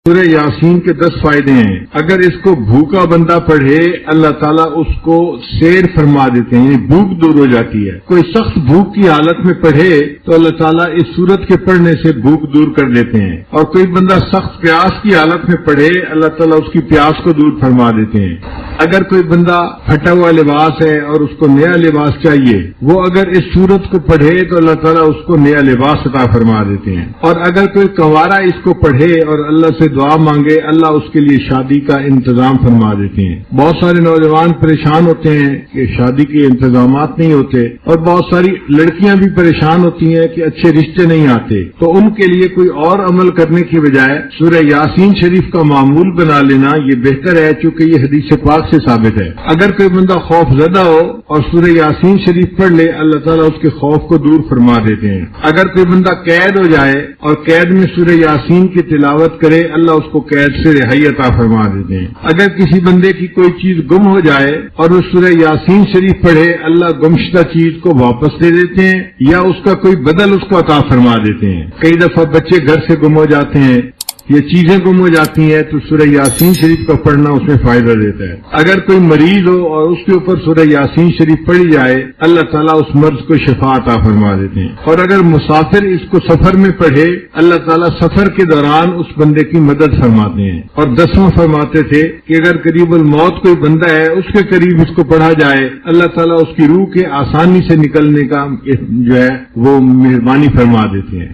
سورہ یاسین کے 10 فائدے ہیں۔ اگر اس کو بھوکا بندہ پڑھے اللہ تعالیٰ اس کو سیر فرما دیتے ہیں، بھوک دور ہو جاتی ہے۔ کوئی سخت بھوک کی حالت میں پڑھے تو اللہ تعالیٰ اس سورت کے پڑھنے سے بھوک دور کر دیتے ہیں، اور کوئی بندہ سخت پیاس کی حالت میں پڑھے اللہ تعالیٰ اس کی پیاس کو دور فرما دیتے ہیں۔ اگر کوئی بندہ پھٹا ہوا لباس ہے اور اس کو نیا لباس چاہیے، وہ اگر اس سورت کو پڑھے تو اللہ تعالیٰ اس کو نیا لباس عطا فرما دیتے ہیں۔ اور اگر کوئی کنوارا اس کو پڑھے اور اللہ سے دعا مانگے، اللہ اس کے لیے شادی کا انتظام فرما دیتے ہیں۔ بہت سارے نوجوان پریشان ہوتے ہیں کہ شادی کے انتظامات نہیں ہوتے، اور بہت ساری لڑکیاں بھی پریشان ہوتی ہیں کہ اچھے رشتے نہیں آتے، تو ان کے لیے کوئی اور عمل کرنے کی بجائے سورہ یاسین شریف کا معمول بنا لینا یہ بہتر ہے، چونکہ یہ حدیث پاک سے ثابت ہے۔ اگر کوئی بندہ خوف زدہ ہو اور سورہ یاسین شریف پڑھ لے، اللہ تعالیٰ اس کے خوف کو دور فرما دیتے ہیں۔ اگر کوئی بندہ قید ہو جائے اور قید میں سورہ یاسین کی تلاوت کرے، اللہ اس کو قید سے رہائی عطا فرما دیتے ہیں۔ اگر کسی بندے کی کوئی چیز گم ہو جائے اور وہ سورہ یاسین شریف پڑھے، اللہ گمشدہ چیز کو واپس دے دیتے ہیں یا اس کا کوئی بدل اس کو عطا فرما دیتے ہیں۔ کئی دفعہ بچے گھر سے گم ہو جاتے ہیں، یہ چیزیں گم ہو جاتی ہیں، تو سورہ یاسین شریف کا پڑھنا اس میں فائدہ دیتا ہے۔ اگر کوئی مریض ہو اور اس کے اوپر سورہ یاسین شریف پڑھی جائے، اللہ تعالیٰ اس مرض کو شفا عطا فرما دیتے ہیں۔ اور اگر مسافر اس کو سفر میں پڑھے، اللہ تعالیٰ سفر کے دوران اس بندے کی مدد فرماتے ہیں۔ اور 10واں فرماتے تھے کہ اگر قریب الموت کوئی بندہ ہے، اس کے قریب اس کو پڑھا جائے، اللہ تعالیٰ اس کی روح کے آسانی سے نکلنے کا جو ہے وہ مہربانی فرما دیتے ہیں۔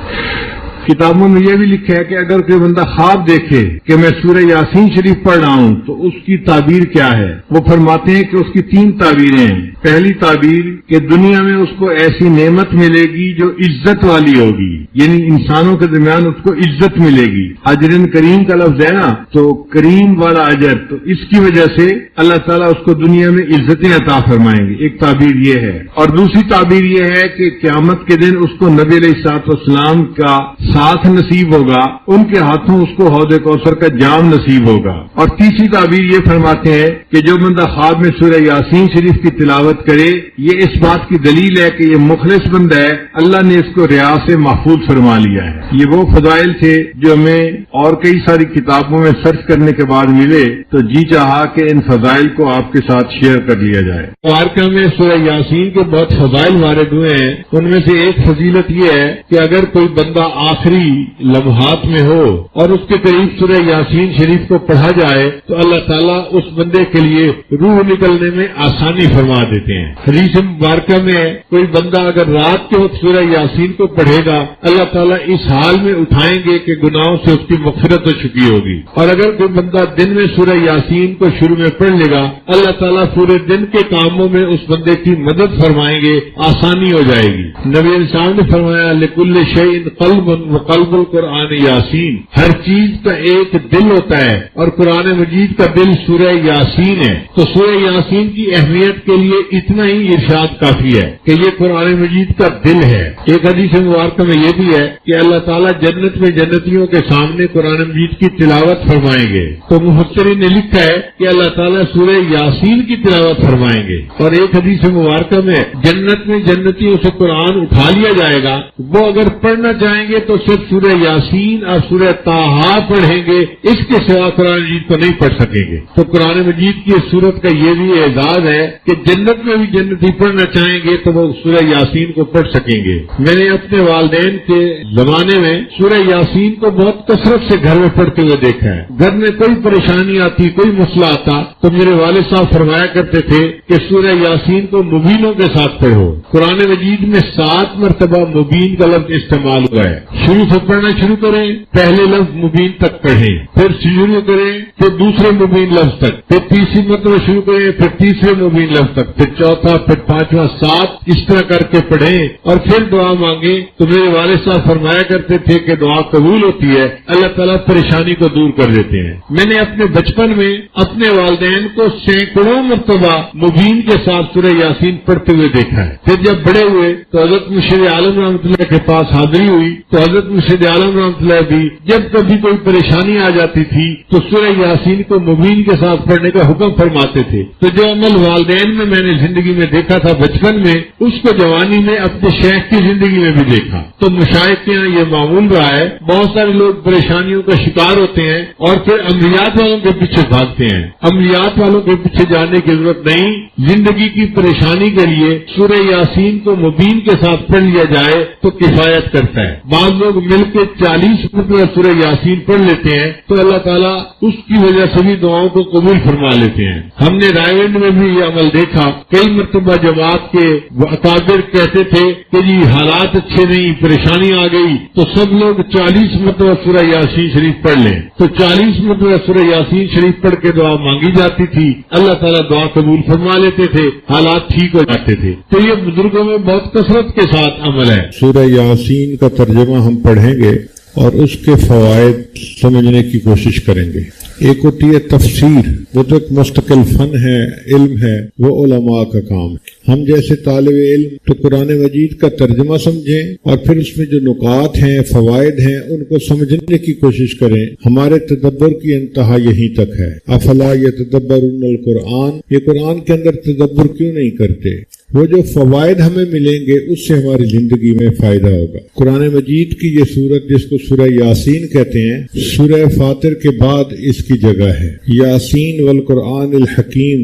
کتابوں میں یہ بھی لکھا ہے کہ اگر کوئی بندہ خواب دیکھے کہ میں سورہ یاسین شریف پڑھ رہا ہوں تو اس کی تعبیر کیا ہے؟ وہ فرماتے ہیں کہ اس کی 3 تعبیریں ہیں۔ پہلی تعبیر کہ دنیا میں اس کو ایسی نعمت ملے گی جو عزت والی ہوگی، یعنی انسانوں کے درمیان اس کو عزت ملے گی۔ اجرن کریم کا لفظ ہے نا، تو کریم والا اجر، تو اس کی وجہ سے اللہ تعالیٰ اس کو دنیا میں عزتیں عطا فرمائیں گے۔ ایک تعبیر یہ ہے۔ اور دوسری تعبیر یہ ہے کہ قیامت کے دن اس کو نبی علیہ الصلوۃ والسلام کا ساتھ نصیب ہوگا، ان کے ہاتھوں اس کو حوض کوثر کا جام نصیب ہوگا۔ اور تیسری تعبیر یہ فرماتے ہیں کہ جو بندہ خواب میں سورہ یاسین شریف کی تلاوت کرے، یہ اس بات کی دلیل ہے کہ یہ مخلص بندہ ہے، اللہ نے اس کو ریا سے محفوظ فرما لیا ہے۔ یہ وہ فضائل تھے جو ہمیں اور کئی ساری کتابوں میں سرچ کرنے کے بعد ملے، تو جی چاہا کہ ان فضائل کو آپ کے ساتھ شیئر کر لیا جائے۔ مبارکہ میں سورہ یاسین کے بہت فضائل وارد ہوئے ہیں، ان میں سے ایک فضیلت یہ ہے کہ اگر کوئی بندہ آخری لمحات میں ہو اور اس کے قریب سورہ یاسین شریف کو پڑھا جائے تو اللہ تعالیٰ اس بندے کے لیے روح نکلنے میں آسانی فرما دیتے ہیں۔ حدیث مبارکہ میں کوئی بندہ اگر رات کے وقت سورہ یاسین کو پڑھے گا، اللہ تعالیٰ اس حال میں اٹھائیں گے کہ گناہوں سے اس کی مغفرت ہو چکی ہوگی۔ اور اگر کوئی بندہ دن میں سورہ یاسین کو شروع میں پڑھ لے گا، اللہ تعالیٰ پورے دن کے کاموں میں اس بندے کی مدد فرمائیں گے، آسانی ہو جائے گی۔ نبی علیہ السلام نے فرمایا لکل شیء قلب وقلب القرآن یاسین، ہر چیز کا ایک دل ہوتا ہے اور قرآن مجید کا دل سورہ یاسین ہے۔ تو سورہ یاسین کی اہمیت کے لیے اتنا ہی ارشاد کافی ہے کہ یہ قرآن مجید کا دل ہے۔ ایک حدیث مبارکہ میں یہ بھی ہے کہ اللہ تعالیٰ جنت میں جنتیوں کے سامنے قرآن مجید کی تلاوت فرمائیں گے، تو مفسرین نے لکھا ہے کہ اللہ تعالیٰ سورہ یاسین کی تلاوت فرمائیں گے۔ اور ایک حدیث مبارکہ میں جنت میں جنتیوں سے قرآن اٹھا لیا جائے گا، وہ اگر پڑھنا چاہیں گے تو صرف سورہ یاسین اور سورہ طٰہٰ پڑھیں گے، اس کے سوا قرآن مجید کو نہیں پڑھ سکیں گے۔ تو قرآن مجید کی اس سورت کا یہ بھی اعزاز ہے کہ جنت میں بھی جنتی پڑھنا چاہیں گے تو وہ سورہ یاسین کو پڑھ سکیں گے۔ میں نے اپنے والدین کے زمانے میں سورہ یاسین کو بہت کثرت سے گھر میں پڑھتے ہوئے دیکھا ہے۔ گھر میں کوئی پریشانی آتی، کوئی مسئلہ آتا تو میرے والد صاحب فرمایا کرتے تھے کہ سورہ یاسین کو مبینوں کے ساتھ پڑھو۔ قرآن مجید میں 7 مرتبہ مبین کا لفظ استعمال ہوا ہے۔ شروع سے پڑھنا شروع کریں، پہلے لفظ مبین تک پڑھیں، پھر شروع کریں پھر دوسرے مبین لفظ تک، پھر تیسری مرتبہ شروع کریں، پھر تیسرے مبین لفظ تک، پھر چوتھا، پھر 5واں، 7 اس طرح کر کے پڑھیں اور پھر دعا مانگیں۔ تو میرے والد صاحب فرمایا کرتے تھے کہ دعا قبول ہوتی ہے، اللہ تعالیٰ پریشانی کو دور کر دیتے ہیں۔ میں نے اپنے بچپن میں اپنے والدین کو سینکڑوں مرتبہ مبین کے ساتھ سورہ یاسین پڑھتے ہوئے دیکھا ہے۔ پھر جب بڑے ہوئے تو حضرت مشیر عالم رحمۃ اللہ کے پاس حاضری ہوئی تو حضرت حضرت مرشد عالم رحمۃ اللہ بھی جب کبھی کوئی پریشانی آ جاتی تھی تو سورہ یاسین کو مبین کے ساتھ پڑھنے کا حکم فرماتے تھے. تو جو عمل والدین میں نے زندگی میں دیکھا تھا بچپن میں، اس کو جوانی میں اپنے شیخ کی زندگی میں بھی دیکھا. تو مشائخ کے یہاں یہ معمول رہا ہے. بہت سارے لوگ پریشانیوں کا شکار ہوتے ہیں اور پھر عملیات والوں کے پیچھے بھاگتے ہیں. عملیات والوں کے پیچھے جانے کی ضرورت نہیں. زندگی کی پریشانی کے لیے سورہ یاسین کو مبین کے ساتھ پڑھ لیا جائے تو کفایت کرتا ہے. بعض لوگ مل کے 40 مرتبہ سورہ یاسین پڑھ لیتے ہیں تو اللہ تعالیٰ اس کی وجہ سے بھی دعاؤں کو قبول فرما لیتے ہیں. ہم نے رائے گنج میں بھی یہ عمل دیکھا. کئی مرتبہ جماعت کے اکابر کہتے تھے کہ جی حالات اچھے نہیں، پریشانی آ گئی، تو سب لوگ 40 مرتبہ سورہ یاسین شریف پڑھ لیں. تو 40 مرتبہ سورہ یاسین شریف پڑھ کے دعا مانگی جاتی تھی. اللہ تعالیٰ دعا قبول فرما لیتے تھے، حالات ٹھیک ہو جاتے تھے. تو یہ بزرگوں میں بہت کثرت کے ساتھ عمل ہے. سورہ یاسین کا ترجمہ ہم پڑھیں گے اور اس کے فوائد سمجھنے کی کوشش کریں گے. ایک ہوتی ہے تفسیر، وہ تو ایک مستقل فن ہے، علم ہے، وہ علماء کا کام ہے. ہم جیسے طالب علم تو قرآن مجید کا ترجمہ سمجھیں اور پھر اس میں جو نکات ہیں، فوائد ہیں، ان کو سمجھنے کی کوشش کریں. ہمارے تدبر کی انتہا یہیں تک ہے. افلا یتدبرون القرآن، یہ قرآن کے اندر تدبر کیوں نہیں کرتے؟ وہ جو فوائد ہمیں ملیں گے اس سے ہماری زندگی میں فائدہ ہوگا. قرآن مجید کی یہ سورت جس کو سورہ یاسین کہتے ہیں، سورہ فاطر کے بعد اس کی جگہ ہے. یاسین والقرآن الحکیم،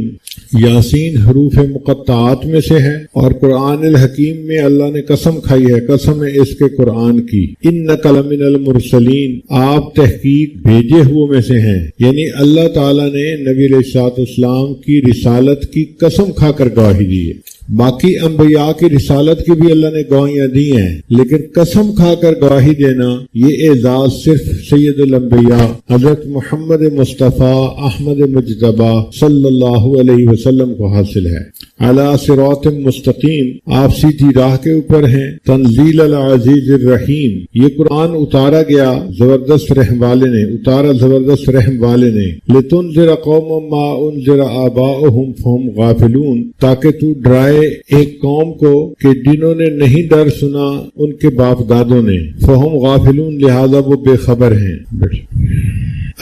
یاسین حروف مقطعات میں سے ہے اور قرآن الحکیم میں اللہ نے قسم کھائی ہے، قسم ہے اس کے قرآن کی. انک لمن المرسلین، آپ تحقیق بھیجے ہوئے میں سے ہیں. یعنی اللہ تعالیٰ نے نبی علیہ الصلوۃ والسلام کی رسالت کی قسم کھا کر گواہی دی ہے. باقی انبیاء کی رسالت کی بھی اللہ نے گواہیاں دی ہیں، لیکن قسم کھا کر گواہی دینا یہ اعزاز صرف سید الانبیاء حضرت محمد مصطفیٰ احمد مجتبی صلی اللہ علیہ وسلم کو حاصل ہے. علی صراط مستقیم، آپ سیدھی راہ کے اوپر ہیں. تنزیل العزیز الرحیم، یہ قرآن اتارا گیا زبردست رحم والے نے، اتارا زبردست رحم والے نے. لتنذر قوما ما انذر آباؤہم فہم غافلون، تاکہ تو ڈرائے ایک قوم کو کہ جنہوں نے نہیں ڈر سنا ان کے باپ دادوں نے. فہم غافلون، لہذا وہ بے خبر ہیں.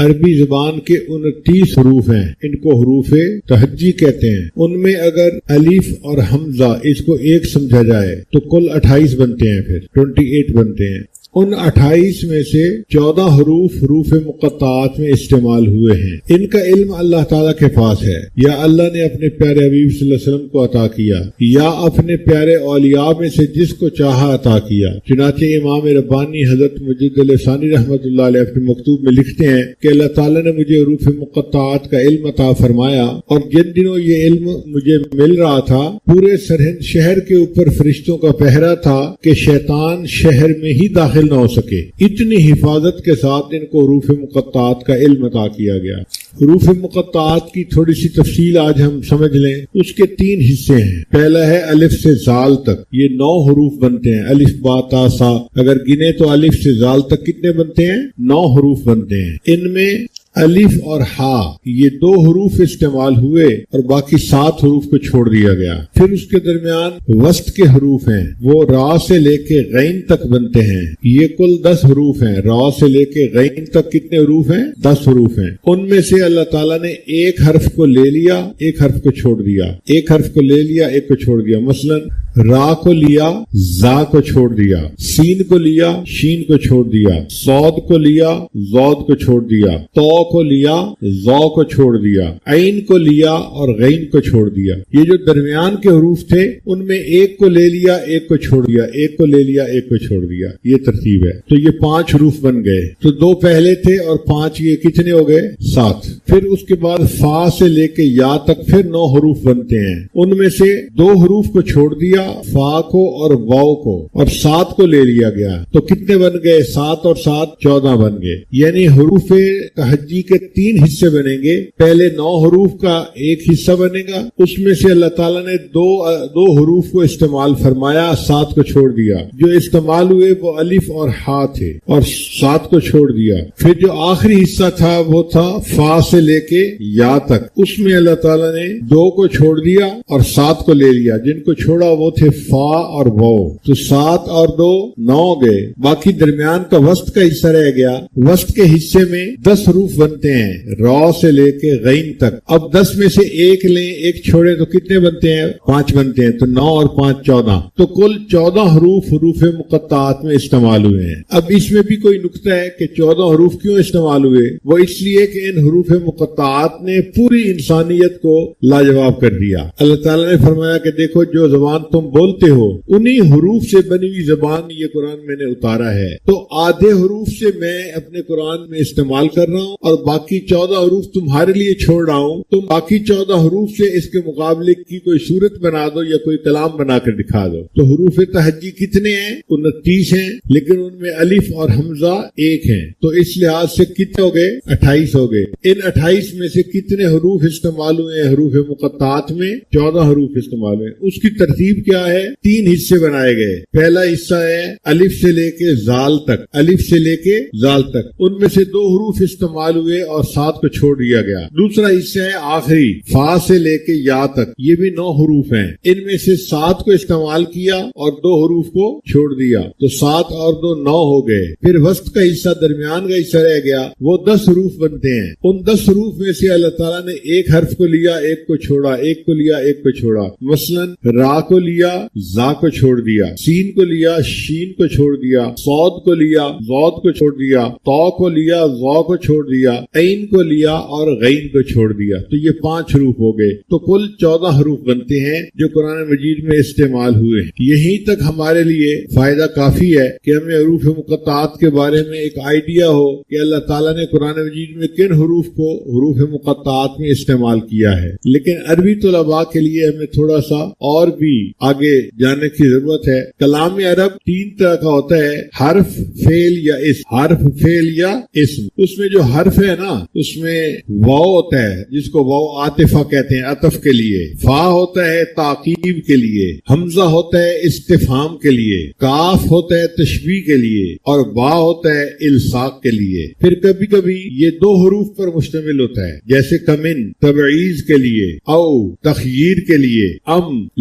عربی زبان کے 29 حروف ہیں، ان کو حروف تہجی کہتے ہیں. ان میں اگر الف اور حمزہ اس کو ایک سمجھا جائے تو کل 28 بنتے ہیں، پھر 28 بنتے ہیں. ان 28 میں سے 14 حروف مقطعات میں استعمال ہوئے ہیں. ان کا علم اللہ تعالیٰ کے پاس ہے، یا اللہ نے اپنے پیارے حبیب صلی اللہ علیہ وسلم کو عطا کیا، یا اپنے پیارے اولیاء میں سے جس کو چاہا عطا کیا. چنانچہ امام ربانی حضرت مجد الثانی رحمۃ اللہ علیہ اپنے مکتوب میں لکھتے ہیں کہ اللہ تعالیٰ نے مجھے حروف مقطعات کا علم عطا فرمایا، اور جن دنوں یہ علم مجھے مل رہا تھا پورے سرہند شہر کے اوپر فرشتوں کا پہرا تھا کہ شیطان شہر میں ہی داخل نہ ہو سکے. اتنی حفاظت کے ساتھ ان کو حروف مقطعات کا علم عطا کیا گیا. حروف مقطعات کی تھوڑی سی تفصیل آج ہم سمجھ لیں. اس کے 3 حصے ہیں. پہلا ہے الف سے زال تک، یہ 9 حروف بنتے ہیں. الف با تا سا، اگر گنے تو الف سے زال تک کتنے بنتے ہیں؟ 9 حروف بنتے ہیں. ان میں الف اور ہا یہ 2 حروف استعمال ہوئے اور باقی 7 حروف کو چھوڑ دیا گیا. پھر اس کے درمیان وسط کے حروف ہیں، وہ را سے لے کے غین تک بنتے ہیں. یہ کل 10 حروف ہیں. را سے لے کے غین تک کتنے حروف ہیں؟ 10 حروف ہیں. ان میں سے اللہ تعالیٰ نے ایک حرف کو لے لیا، ایک حرف کو چھوڑ دیا، ایک حرف کو لے لیا، ایک کو چھوڑ دیا. مثلا را کو لیا، زا کو چھوڑ دیا. سین کو لیا، شین کو چھوڑ دیا. صاد کو لیا، زود کو چھوڑ دیا. تو کو لیا، زو کو چھوڑ دیا. عین کو لیا اور غین کو چھوڑ دیا. یہ جو درمیان کے حروف تھے ان میں ایک کو لے لیا، ایک کو چھوڑ دیا، ایک کو لے لیا، ایک کو چھوڑ دیا. یہ ترتیب ہے. تو یہ 5 حروف بن گئے. تو 2 پہلے تھے اور 5 یہ کتنے ہو گئے؟ 7. پھر اس کے بعد فا سے لے کے یا تک پھر 9 حروف بنتے ہیں. ان میں سے 2 حروف کو چھوڑ دیا، فا کو اور واو کو، اور 7 کو لے لیا گیا. تو کتنے بن گئے؟ 7 اور 7 14 بن گئے. یعنی حروف تہجی کے 3 حصے بنیں گے. پہلے 9 حروف کا ایک حصہ بنے گا، اس میں سے اللہ تعالیٰ نے دو حروف کو استعمال فرمایا، 7 کو چھوڑ دیا. جو استعمال ہوئے وہ الف اور ہا تھے اور 7 کو چھوڑ دیا. پھر جو آخری حصہ تھا وہ تھا فا سے لے کے یا تک. اس میں اللہ تعالیٰ نے 2 کو چھوڑ دیا اور 7 کو لے لیا. جن کو چھوڑا وہ تھے فا اور واو، تو 7 اور 2 9 گئے، باقی درمیان کا وسط کا حصہ رہ گیا۔ وسط کے حصے میں 10 حروف بنتے ہیں را سے لے کے غین تک۔ اب 10 میں سے ایک لیں، ایک چھوڑیں تو کتنے بنتے ہیں؟ 5 بنتے ہیں، تو 9 اور 5 14، تو کل 14 حروف حروف مقطعات میں استعمال ہوئے ہیں۔ اب اس میں بھی کوئی نقطہ ہے کہ 14 حروف کیوں استعمال ہوئے؟ وہ اس لیے کہ ان حروف مقطعات نے پوری انسانیت کو لاجواب کر دیا۔ اللہ تعالیٰ نے فرمایا کہ دیکھو جو زبان تم بولتے ہو انہی حروف سے بنی ہوئی زبان یہ قرآن میں نے اتارا ہے، تو آدھے حروف سے میں اپنے قرآن میں استعمال کر رہا ہوں اور باقی 14 حروف تمہارے لیے چھوڑ رہا ہوں، تم باقی 14 حروف سے اس کے مقابلے کی کوئی صورت بنا دو یا کوئی کلام بنا کر دکھا دو۔ تو حروف تہجی کتنے ہیں؟ 29 ہیں، لیکن ان میں الف اور حمزہ ایک ہیں، تو اس لحاظ سے کتنے ہو گئے؟ 28 ہو گئے۔ ان 28 میں سے کتنے حروف استعمال ہوئے ہیں حروف مقطعات میں؟ 14 حروف استعمال ہوئے۔ اس کی ترتیب کیا ہے؟ 3 حصے بنائے گئے۔ پہلا حصہ ہے الف سے لے کے زال تک، الف سے لے کے زال تک، ان میں سے 2 حروف استعمال ہوئے اور 7 کو چھوڑ دیا گیا۔ دوسرا حصہ ہے آخری فا سے لے کے یا تک، یہ بھی 9 حروف ہیں، ان میں سے 7 کو استعمال کیا اور 2 حروف کو چھوڑ دیا، تو 7 اور 2 9 ہو گئے۔ پھر وسط کا حصہ، درمیان کا حصہ رہ گیا، وہ 10 حروف بنتے ہیں۔ ان 10 حروف میں سے اللہ تعالیٰ نے ایک حرف کو لیا، ایک کو چھوڑا، ایک کو لیا، ایک کو چھوڑا۔ مثلا را کو لیا، زا کو چھوڑ دیا، سین کو لیا، شین کو چھوڑ دیا، صاد کو لیا، ضاد کو چھوڑ دیا، تا کو لیا، ضا کو چھوڑ دیا، عین کو لیا اور غین کو چھوڑ دیا، تو یہ 5 حروف ہو گئے۔ تو کل 14 حروف بنتے ہیں جو قرآن مجید میں استعمال ہوئے ہیں۔ یہیں تک ہمارے لیے فائدہ کافی ہے کہ ہمیں حروف مقطعات کے بارے میں ایک آئیڈیا ہو کہ اللہ تعالیٰ نے قرآن مجید میں کن حروف کو حروف مقطعات میں استعمال کیا ہے۔ لیکن عربی طلباء کے لیے ہمیں تھوڑا سا اور بھی آگے جانے کی ضرورت ہے۔ کلام عرب 3 طرح کا ہوتا ہے، حرف، فعل یا اسم۔ حرف، فعل یا اسم۔ اس میں جو حرف ہے نا، اس میں واو ہوتا ہے جس کو واو عاطفہ کہتے ہیں، عطف کے لیے، فا ہوتا ہے تعقیب کے لیے، حمزہ ہوتا ہے استفہام کے لیے، کاف ہوتا ہے تشبیہ کے لیے اور با ہوتا ہے الصاق کے لیے۔ پھر کبھی کبھی یہ 2 حروف پر مشتمل ہوتا ہے، جیسے کمن تبعیض کے لیے، او تخییر کے لیے،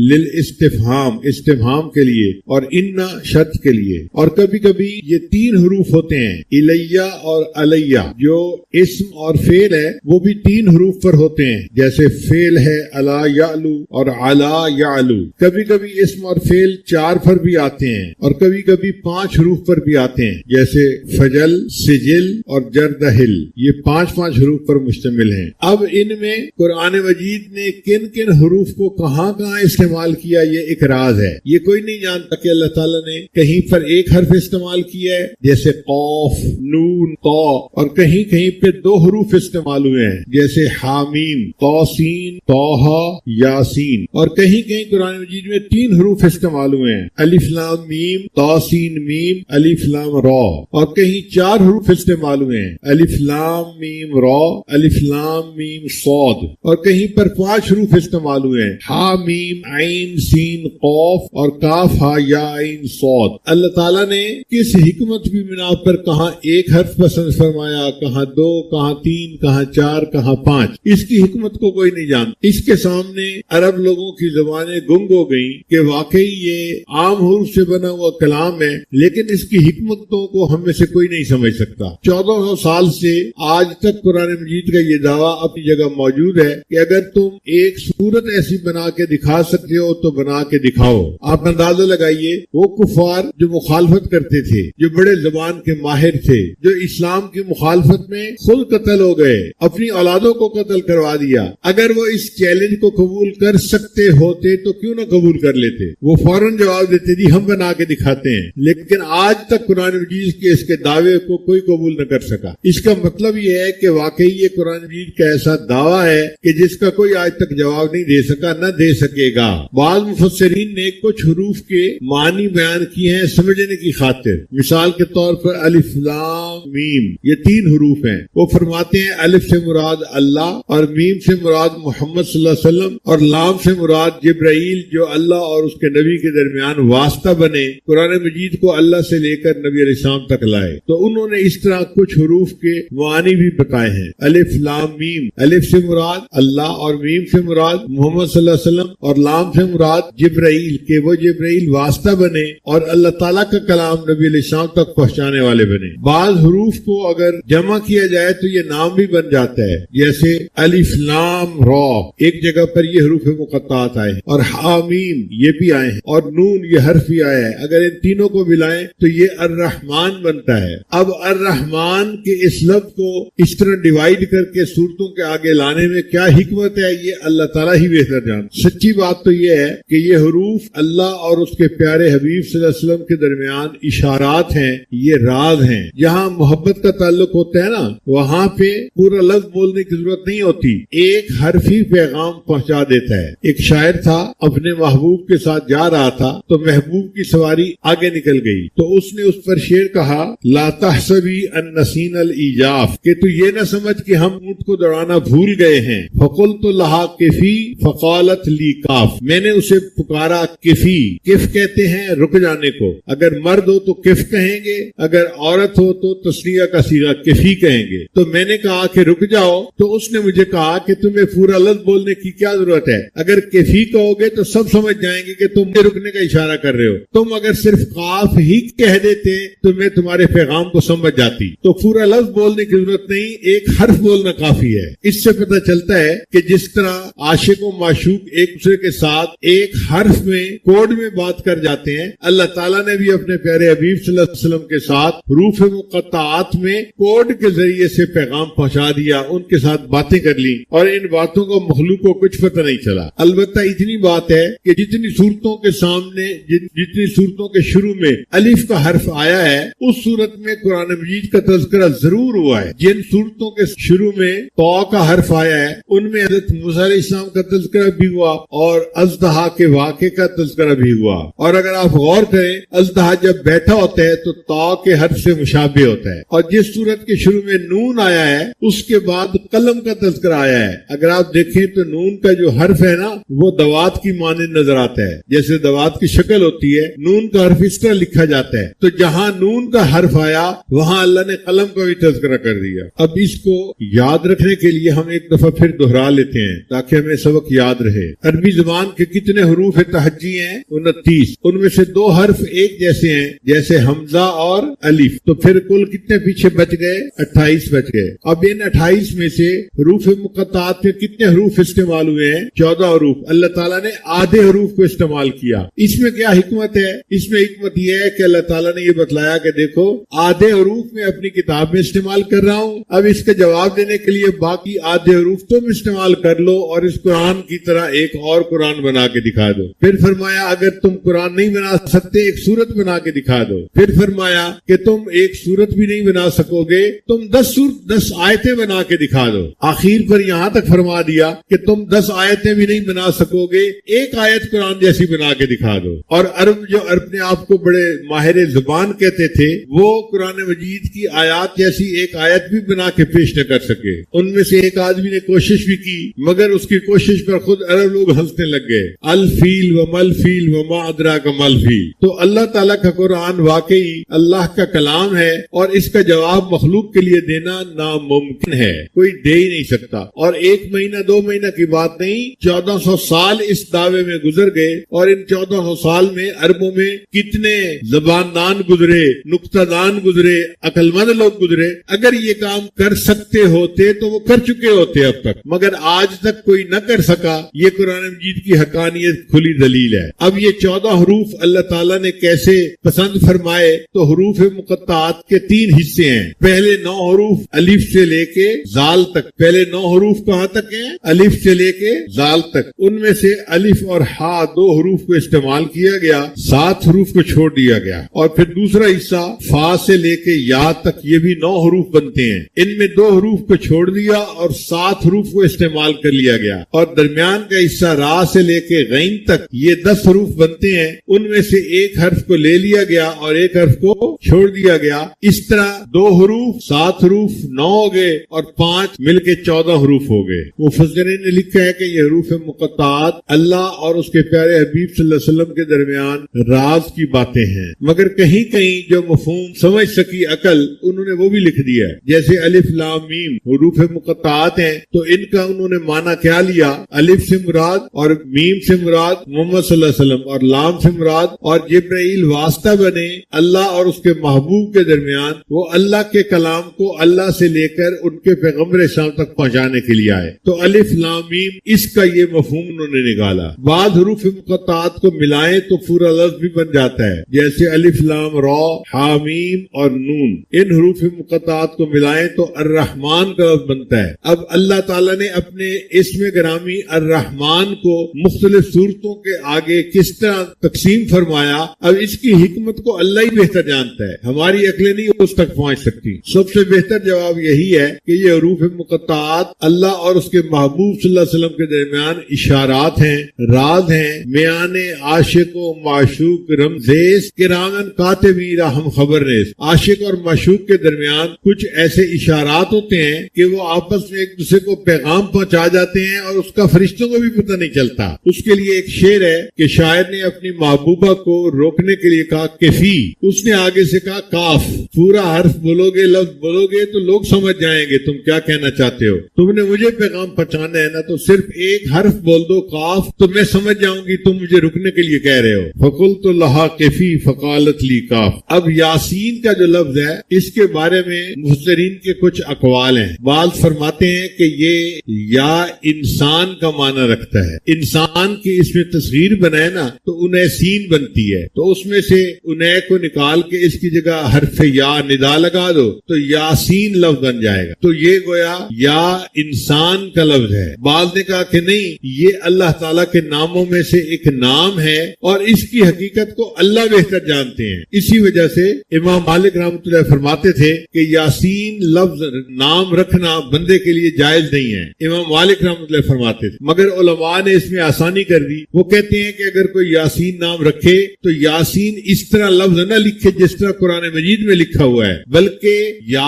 للاستفہام استفہام کے لیے، اور انا شرط کے لیے۔ اور کبھی کبھی یہ 3 حروف ہوتے ہیں، الیہ اور علیہ۔ جو اسم اور فعل ہے وہ بھی 3 حروف پر ہوتے ہیں، جیسے فعل ہے الا یعلو اور علا یعلو۔ کبھی کبھی اسم اور فعل 4 پر بھی آتے ہیں اور کبھی کبھی 5 حروف پر بھی آتے ہیں، جیسے فجل، سجل اور جردہل، یہ 5 حروف پر مشتمل ہیں۔ اب ان میں قرآن مجید نے کن کن حروف کو کہاں کہاں استعمال کیا یہ ایک راز ہے، یہ کوئی نہیں جانتا کہ اللہ تعالیٰ نے کہیں پر ایک حرف استعمال کیا ہے جیسے قاف، نون، طا، اور کہیں کہیں پہ 2 حروف استعمال ہوئے ہیں جیسے حامیم، طاسین، طٰہٰ، یاسین، اور کہیں کہیں قرآن مجید میں 3 حروف استعمال ہوئے ہیں، الف لام میم، طاسین میم، الف لام را، اور کہیں 4 حروف استعمال ہوئے ہیں، الف لام میم را، الف لام میم صاد، اور کہیں پر 5 حروف استعمال ہوئے ہیں، ہا میم عین سین قاف اور کاف ہا یا عین صاد۔ اللہ تعالیٰ نے کس حکمت بھی بنا پر کہاں ایک حرف پسند فرمایا، کہاں 2، کہاں 3، کہاں 4، کہاں 5، اس کی حکمت کو کوئی نہیں جانتا۔ اس کے سامنے عرب لوگوں کی زبانیں گنگ ہو گئیں کہ واقعی یہ عام حروف سے بنا ہوا کلام ہے، لیکن اس کی حکمتوں کو ہم میں سے کوئی نہیں سمجھ سکتا۔ 1400 سال سے آج تک قرآن مجید کا یہ دعویٰ اپنی جگہ موجود ہے کہ اگر تم ایک صورت ایسی بنا کے دکھا سکتے ہو تو بنا کے دکھاؤ۔ آپ اندازہ لگائیے، وہ کفار جو مخالفت کرتے تھے، جو بڑے زبان کے ماہر تھے، جو اسلام کی مخالفت میں خود قتل ہو گئے، اپنی اولادوں کو قتل کروا دیا، اگر وہ اس چیلنج کو قبول کر سکتے ہوتے تو کیوں نہ قبول کر لیتے؟ وہ فوراً جواب دیتے جی ہم بنا کے دکھاتے ہیں۔ لیکن آج تک قرآن مجید کے اس کے دعوے کو کوئی قبول نہ کر سکا۔ اس کا مطلب یہ ہے کہ واقعی یہ قرآن مجید کا ایسا دعویٰ ہے کہ جس کا کوئی آج تک جواب نہیں دے سکا، نہ دے سکے گا۔ بعض مفسرین نے کچھ حروف کے معنی بیان کیے ہیں سمجھنے کی خاطر۔ مثال کے طور پر الف لام میم، یہ 3 حروف ہیں۔ وہ فرماتے ہیں الف سے مراد اللہ اور میم سے مراد محمد صلی اللہ علیہ وسلم اور لام سے مراد جبرائیل جو اللہ اور اس کے نبی کے درمیان واسطہ بنے، قرآن مجید کو اللہ سے لے کر نبی علیہ السلام تک لائے۔ تو انہوں نے اس طرح کچھ حروف کے معانی بھی بتائے ہیں۔ الف لام میم، الف سے مراد اللہ اور میم سے مراد محمد صلی اللہ علیہ وسلم اور لام سے مراد جبرائیل کہ وہ جبرائیل واسطہ بنے اور اللہ تعالیٰ کا کلام نبی علیہ السلام تک پہنچانے والے بنے. بعض حروف کو اگر جمع کیا جائے تو یہ نام بھی بن جاتا ہے، جیسے الف لام را، ایک جگہ پر یہ حروف مقطعات آئے ہیں، اور حامیم یہ بھی آئے ہیں، اور نون یہ حرف بھی آیا ہے. اگر ان تینوں کو ملائیں تو یہ الرحمن بنتا ہے. اب الرحمن کے اس لفظ کو اس طرح ڈیوائیڈ کر کے صورتوں کے آگے لانے میں کیا حکمت ہے، یہ اللہ تعالیٰ ہی بہتر جانتا. سچی بات تو یہ ہے کہ یہ حروف اللہ اور اس کے پیارے حبیب صلی اللہ علیہ وسلم کے درمیان اشارات ہیں، یہ راز ہیں. جہاں محبت کا تعلق ہوتا ہے نا، وہاں پہ پورا لفظ بولنے کی ضرورت نہیں ہوتی، ایک حرف ہی پیغام پہنچا دیتا ہے. ایک شاعر تھا، اپنے محبوب کے ساتھ جا رہا تھا تو محبوب کی سواری آگے نکل گئی تو اس نے اس پر شعر کہا، لا تحسبی ان نسین الایجاف، کہ تو یہ نہ سمجھ کہ ہم اونٹ کو دوڑانا بھول گئے ہیں. فقلت لہا کفی فقالت لی کاف، میں نے اسے پکارا کفی. کف کہتے ہیں رک جانے کو، اگر مرد ہو تو کف کہیں گے، اگر عورت ہو تو تسنیہ کا صیغہ کفی کہیں گے. تو میں نے کہا کہ رک جاؤ، تو اس نے مجھے کہا کہ تمہیں پورا لفظ بولنے کی کیا ضرورت ہے، اگر کفی کہو گے تو سب سمجھ جائیں گے کہ تم رکنے کا اشارہ کر رہے ہو. تم اگر صرف قاف ہی کہہ دیتے تو میں تمہارے پیغام کو سمجھ جاتی. تو پورا لفظ بولنے کی ضرورت نہیں، ایک حرف بولنا کافی ہے. اس سے پتہ چلتا ہے کہ جس طرح عاشق و معشوق ایک دوسرے کے ساتھ ایک حرف میں کوڈ میں بات کر جاتے ہیں، اللہ تعالیٰ نے بھی اپنے پیارے حبیب صلی اللہ علیہ وسلم کے ساتھ حروف مقطعات میں کوڈ کے ذریعے سے پیغام پہنچا دیا، ان کے ساتھ باتیں کر لی، اور ان باتوں کو مخلوق کو کچھ پتہ نہیں چلا. البتہ اتنی بات ہے کہ جتنی صورتوں کے سامنے، جتنی صورتوں کے شروع میں الف کا حرف آیا ہے، اس صورت میں قرآن مجید کا تذکرہ ضرور ہوا ہے. جن صورتوں کے شروع میں تو کا حرف آیا ہے ان میں حضرت موسیٰ علیہ السلام کا تذکرہ بھی ہوا اور اژدہا کے واقعے کا تذکرہ بھی ہوا. اور اگر آپ غور کریں، اژدہا جب بیٹھا ہوتا ہے تو تا کے حرف سے مشابہ ہوتا ہے، اور جس صورت کے شروع میں نون آیا ہے اس کے بعد قلم کا تذکرہ آیا ہے. اگر آپ دیکھیں تو نون کا جو حرف ہے نا، وہ دوات کی مانند نظر آتا ہے، جیسے دوات کی شکل ہوتی ہے، نون کا حرف اس طرح لکھا جاتا ہے. تو جہاں نون کا حرف آیا وہاں اللہ نے قلم کا بھی تذکرہ کر دیا. اب اس کو یاد رکھنے کے لیے ہم ایک دفعہ پھر دہرا لیتے ہیں تاکہ ہمیں سبق یاد رہے. عربی زبان کے کتنے حروف تہجی ہیں؟ 29. ان میں سے 2 حرف ایک جیسے ہیں، جیسے حمزہ اور الف. تو پھر کل کتنے پیچھے بچ گئے؟ 28 بچ گئے. اب ان 28 میں سے حروف مقطعات میں کتنے حروف استعمال ہوئے ہیں؟ 14 حروف. اللہ تعالیٰ نے آدھے حروف کو استعمال کیا. اس میں کیا حکمت ہے؟ اس میں حکمت یہ ہے کہ اللہ تعالیٰ نے یہ بتلایا کہ دیکھو آدھے حروف میں اپنی کتاب میں استعمال کر رہا ہوں، اب اس کا جواب دینے کے لیے باقی آدھے حروف تم استعمال کر لو اور اس قرآن کی طرح ایک اور قرآن بنا کے دکھا دو. پھر فرمایا اگر تم قرآن نہیں بنا سکتے ایک سورت بنا کے دکھا دو. پھر فرمایا کہ تم ایک سورت بھی نہیں بنا سکو گے، تم 10 آیتیں بنا کے دکھا دو. آخر پر یہاں تک فرما دیا کہ تم 10 آیتیں بھی نہیں بنا سکو گے، ایک آیت قرآن جیسی بنا کے دکھا دو. اور عرب جو اپنے آپ کو بڑے ماہر زبان کہتے تھے، وہ قرآن مجید کی آیات جیسی ایک آیت بھی بنا کے پیش نہ کر سکے. ان میں سے ایک آدمی نے کوشش بھی کی مگر اس کی کوشش پر خود عرب لوگ ہنسنے لگ گئے. الفیل و مل فیل و ما ادراک مل فیل. تو اللہ تعالیٰ کا قرآن واقعی اللہ کا کلام ہے اور اس کا جواب مخلوق کے لیے دینا ناممکن ہے، کوئی دے ہی نہیں سکتا. اور 1 مہینہ 2 مہینہ کی بات نہیں، 1400 سال اس دعوے میں گزر گئے، اور ان 1400 سال میں عربوں میں کتنے زبان دان گزرے، نکتہ دان گزرے، عقل مند لوگ گزرے. اگر یہ کام کر سکتے ہوتے تو وہ کر چکے ہوتے اب تک، مگر آج تک کوئی نہ کر سکا. یہ قرآن مجید کی حقانیت کھلی دلیل ہے. اب یہ 14 حروف اللہ تعالیٰ نے کیسے پسند فرمائے؟ تو حروف مقطعات کے 3 حصے ہیں. پہلے 9 حروف الف سے لے کے زال تک. پہلے 9 حروف کہاں تک ہیں؟ الف سے لے کے زال تک. ان میں سے الف اور ہا 2 حروف کو استعمال کیا گیا، 7 حروف کو چھوڑ دیا گیا. اور پھر دوسرا حصہ فا سے لے کے یا تک، یہ بھی 9 حروف بنتے ہیں. ان میں 2 حروف کو چھوڑ دیا اور 7 حروف کو استعمال کر لیا گیا. اور درمیان کا حصہ را سے لے کے غین تک، یہ 10 حروف بنتے ہیں. ان میں سے ایک حرف کو لے لیا گیا اور ایک حرف کو چھوڑ دیا گیا. اس طرح 2 حروف 7 حروف 9 ہو گئے اور 5 مل کے 14 حروف ہو گئے. مفسرین نے لکھا ہے کہ یہ حروف مقطعات اللہ اور اس کے پیارے حبیب صلی اللہ علیہ وسلم کے درمیان راز کی باتیں ہیں، مگر کہیں کہیں جو مفہوم سمجھ سکی عقل انہوں نے وہ بھی لکھ دیا ہے. جیسے الف لام میم حروف مقطعات ہیں تو ان کا انہوں نے معنی کیا لیا؟ الف سے مراد اور میم سے مراد مراد محمد صلی اللہ علیہ وسلم اور لام سے مراد اور جبرائیل واسطہ بنے اللہ اور اس کے محبوب کے درمیان، وہ اللہ کے کلام کو اللہ سے لے کر ان کے پیغمبر اسلام تک پہنچانے کے لیے آئے۔ تو الف لام میم اس کا یہ مفہوم انہوں نے نکالا۔ بعض حروف مقطعات کو ملائیں تو پورا لفظ بھی بن جاتا ہے، جیسے الف لام را، حامیم اور نون۔ ان حروف مقطعات کو ملائیں تو الرحمن کا لفظ بنتا ہے۔ اب اللہ تعالیٰ نے اپنے اسم گرامی الرحمن کو مختلف صورتوں کے آگے کس طرح تقسیم فرمایا، اب اس کی حکمت کو اللہ ہی بہتر جانتا ہے، ہماری عقلیں نہیں اس تک پہنچ سکتی۔ سب سے بہتر جواب یہی ہے کہ یہ حروف مقطعات اللہ اور اس کے محبوب صلی اللہ علیہ وسلم کے درمیان اشارات ہیں، راز ہیں، میان عاشق و معشوق رمزیز کرامن کاتبین ہم خبر نیز۔ عاشق اور معشوق کے درمیان کچھ ایسے اشارات ہوتے ہیں کہ وہ آپس میں ایک دوسرے کو پیغام پہنچا جاتے ہیں اور اس کا فرشتوں کو بھی پتہ نہیں چلتا۔ اس کے لیے ایک شعر ہے کہ شاعر نے اپنی محبوبہ کو روکنے کے لیے کہا کفی، اس نے آگے سے کہا کاف، پورا حرف بولو گے، لفظ بولو گے تو لوگ سمجھ جائیں گے تم کیا کہنا چاہتے ہو۔ تم نے مجھے پیغام پہنچانا ہے نا، تو صرف ایک حرف بول دو کاف، تو میں سمجھ جاؤں گی تم مجھے رکنے کے لیے کہہ رہے ہو۔ فقلت لہا کفی فقالت لی کاف۔ اب یاسین کا جو لفظ ہے اس کے بارے میں مفسرین کے کچھ اقوال ہیں۔ بعض فرماتے ہیں کہ یہ یا انسان کا معنی رکھتا ہے، انسان کی اس میں تصغیر بنائے نا تو انیسین بنتی ہے، تو اس میں سے انہیں کو نکال کے اس کی جگہ حرف یا ندا لگا دو تو یاسین لفظ بن جائے گا، تو یہ گویا یا انسان کا لفظ ہے۔ بعض نے کہا کہ نہیں، یہ اللہ تعالیٰ کے ناموں میں سے ایک نام ہے اور اس کی حقیقت کو اللہ بہتر جانتے ہیں۔ اسی وجہ سے امام مالک رحمۃ اللہ فرماتے تھے کہ یاسین لفظ نام رکھنا بندے کے لیے جائز نہیں ہے، امام مالک رحمۃ اللہ فرماتے تھے، مگر علماء نے اس میں آسانی کر دی۔ وہ کہتے ہیں کہ اگر کوئی یاسین نام رکھے تو یاسین اس طرح لفظ نہ لکھے جس طرح قرآن مجید میں لکھا ہوا ہے، بلکہ یا